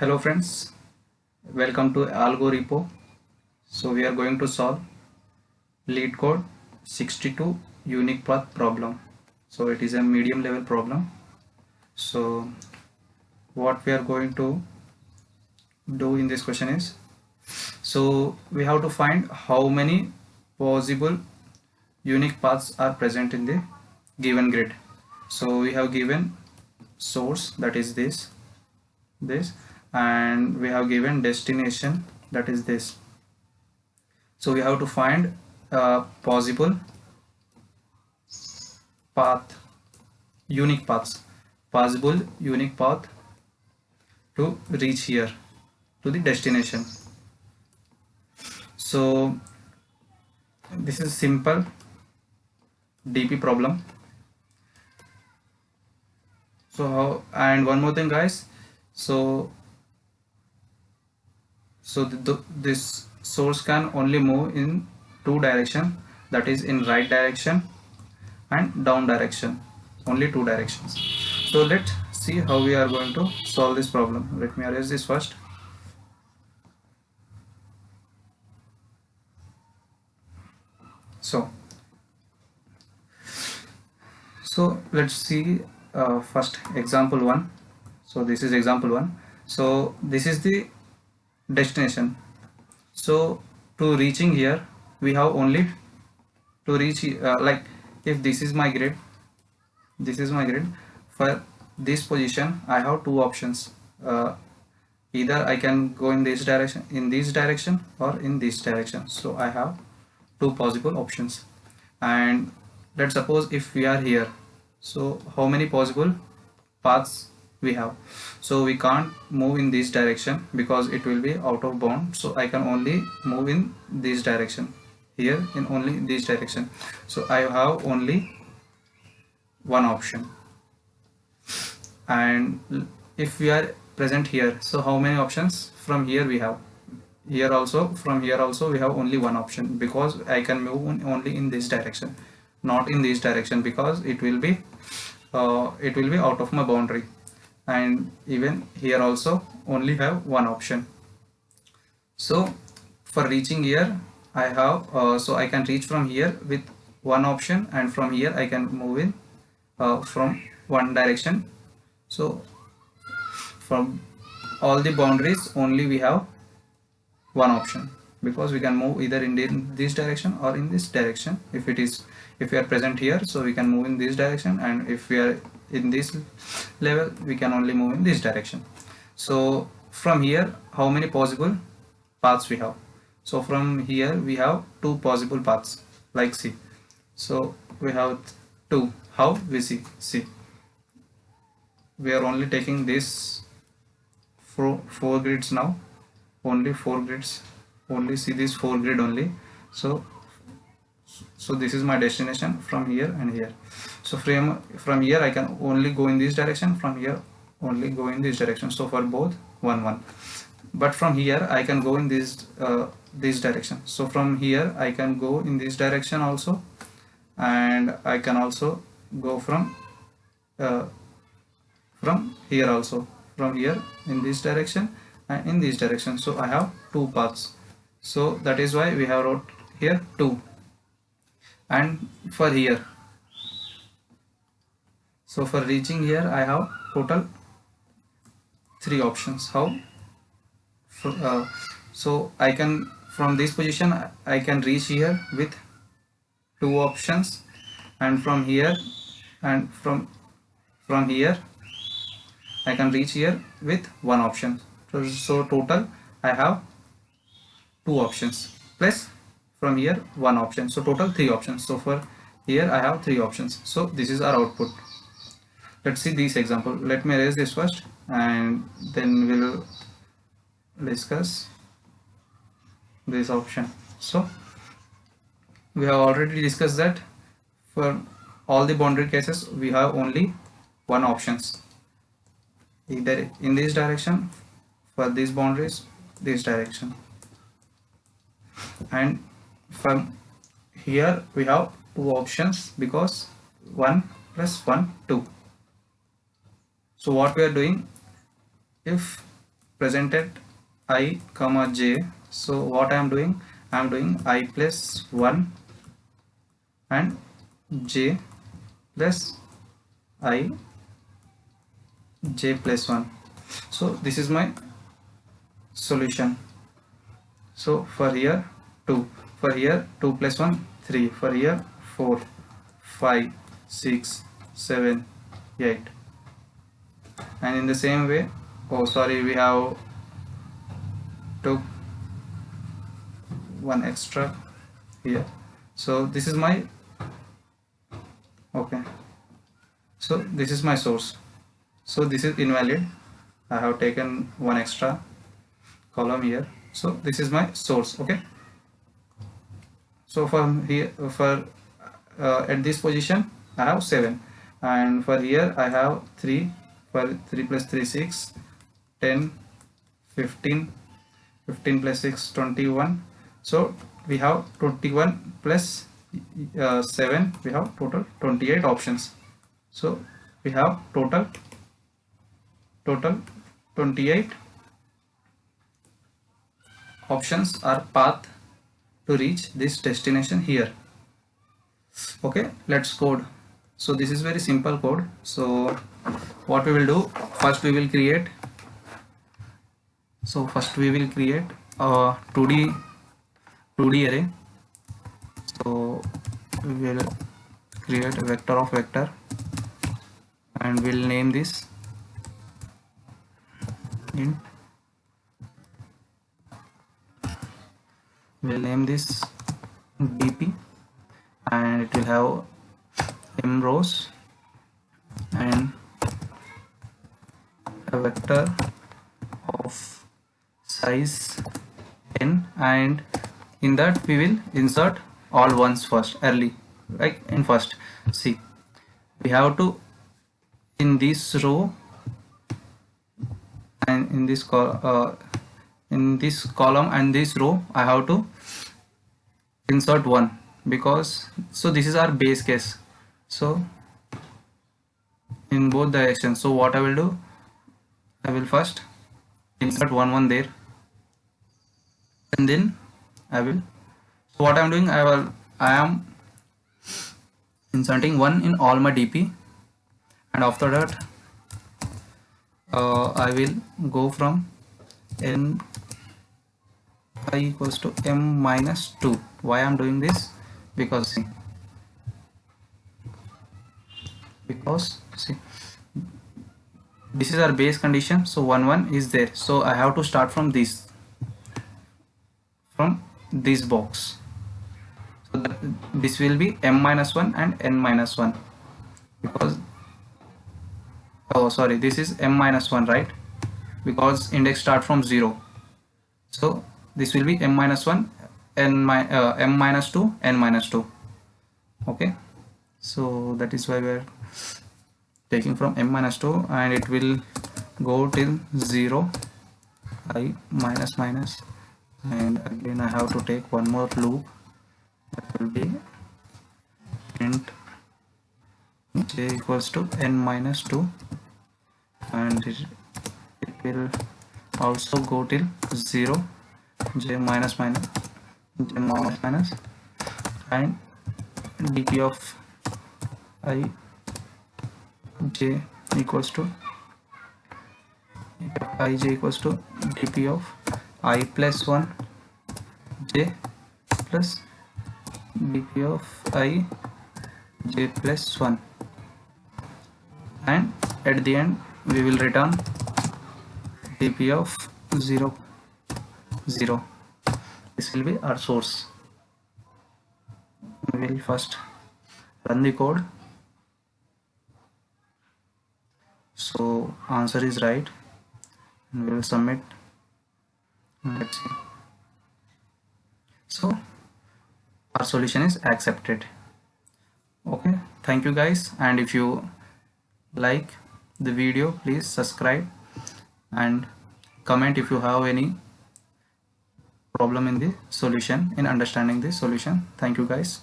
Hello friends, welcome to AlgoRepo. So we are going to solve lead code 62 unique path problem. So it is a medium level problem. So what we are going to do in this question is, so we have to find how many possible unique paths are present in the given grid. So we have given source, that is this, and we have given destination, that is this. So we have to find possible path, unique paths, possible unique path to reach here to the destination. So this is simple DP problem. So how, and one more thing guys, so this source can only move in two direction, that is in right direction and down direction, only two directions. So let's see how we are going to solve this problem. Let me erase this first. So let's see first example 1. So this is example 1. So this is the destination. So to reaching here we have only to reach like if this is my grid, for this position I have two options. Either I can go in this direction, or in this direction. So I have two possible options. And let's suppose if we are here, so how many possible paths we have? So we can't move in this direction because it will be out of bound. So I can only move in this direction, here in only this direction. So I have only one option. And if we are present here, so how many options? From here we have, here also, from here also we have only one option, because I can move only in this direction, not in this direction, because it will be out of my boundary. And even here also only have one option. So for reaching here I have so I can reach from here with one option, and from here I can move in from one direction. So from all the boundaries only we have one option, because we can move either in this direction or in this direction. If we are present here, so we can move in this direction, and if we are in this level we can only move in this direction. So from here how many possible paths we have? So from here we have two possible paths, like see. So we have two. How we see we are only taking this four grids now, only 4 grids, only see this 4 grid only. So this is my destination from here and here. So from here I can only go in this direction, from here only go in this direction. So for both 1 but from here I can go in this direction. So from here I can go in this direction also, and I can also go from here also, from here in this direction and in this direction. So I have two paths. So that is why we have wrote here 2. And for here, so for reaching here I have total 3 options. How? So I can, from this position I can reach here with 2 options, and from here and from here I can reach here with 1 option. So total I have 2 options, plus from here 1 option. So total 3 options. So for here I have 3 options. So this is our output. Let's see this example. Let me erase this first, and then we'll discuss this option. So we have already discussed that for all the boundary cases we have only one options, either in this direction, for these boundaries this direction, and from here we have 2 options, because 1 plus 1 2. So what we are doing, if presented I comma j. So what I am doing, I am doing I plus 1 and j plus I j plus 1. So this is my solution. So for here 2, for here 2 plus 1 3, for here 4 5 6 7 8, and in the same way, oh sorry, we have took one extra here. So this is my, okay, so this is my source. So this is invalid, I have taken one extra column here. So this is my source. Okay, so from here, for at this position I have 7, and for here I have 3. For 3 plus 3 6, 10 15, 15 plus 6 21. So we have 21 plus 7, we have total 28 options. So we have total 28 options or path to reach this destination here. Okay, let's code. So this is very simple code. So what we will do, first we will create a 2D array. So we will create a vector of vector and we'll name this int. We'll name this dp and it will have m rows and a vector of size n, and in that we will insert all ones first, early, like in first. See, we have to, in this row and in this column and this row I have to insert 1, because so this is our base case. So in both directions, so what I will do, I will first insert 1 there, and then I will, so what I am doing, I am inserting 1 in all my dp, and after that I will go from n I equals to m minus 2. Why I am doing this? Because see, this is our base condition, so 1 1 is there, so I have to start from this box. So this will be m minus 1 and n minus 1, because, oh sorry, this is m minus 1, right? Because index start from 0. So this will be m minus 1, m minus 2, n minus 2. Okay, so that is why we are taking from m minus 2, and it will go till 0, I minus minus, and again I have to take one more loop, that will be int j equals to n minus 2, and it will also go till 0, j minus minus, and dp of I j equals to dp of I plus 1 j plus dp of I j plus 1, and at the end we will return dp of 0 0. This will be our source. We will first run the code. So answer is right, and we will submit. Let's see. So our solution is accepted. Okay, thank you guys, and if you like the video, please subscribe and comment if you have any problem in the solution, in understanding the solution. Thank you guys.